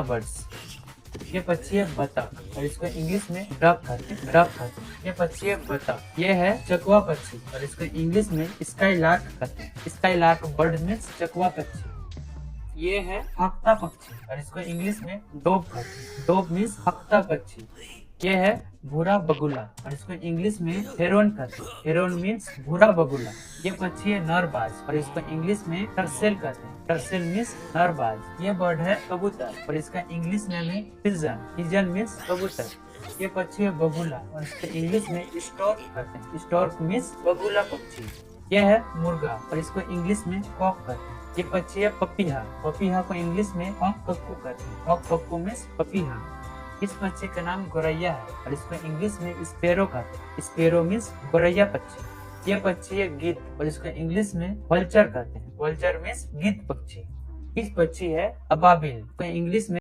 Birds. ये पक्षी है बतख और इसको इंग्लिश में डक कहते हैं, डक कहते हैं। ये पक्षी है बतख। ये है चकवा पक्षी और इसको इंग्लिश में स्काई लार्क कहते हैं। स्काई लार्क बर्ड मीन्स चकवा पक्षी। ये है हफ्ता पक्षी और इसको इंग्लिश में डोव कहते हैं। डोव मीन्स हफ्ता पक्षी। ये है भूरा बगुला और इसको इंग्लिश में हेरोन कहते हैं। हेरोन मीन्स भूरा बगुला। ये पक्षी है नरबाज और इसको इंग्लिश में टर्सेल कहते हैं। टर्सेल मीन्स नरबाज। ये बर्ड है कबूतर और इसका इंग्लिश नेम है पिजन। पिजन मीन्स कबूतर। ये पक्षी है बगुला और इसको इंग्लिश में स्टॉर्क कहते हैं। स्टॉर्क मीन्स बगुला पक्षी। ये है मुर्गा और इसको इंग्लिश में कॉक कहते हैं। ये पक्षी है पपीहा। पपीहा को इंग्लिश में हॉक कक्कू कहते हैं। हॉक कक्कू मीन्स पपीहा। इस पक्षी का नाम गोरैया है और इसको इंग्लिश में स्पेरो कहते हैं। स्पेरो मीन्स गोरैया पक्षी। ये पक्षी है गिद्ध और इसको इंग्लिश में वल्चर कहते हैं। वल्चर मीन्स गिद्ध पक्षी। इस पक्षी है अबाबिल, तो इंग्लिश में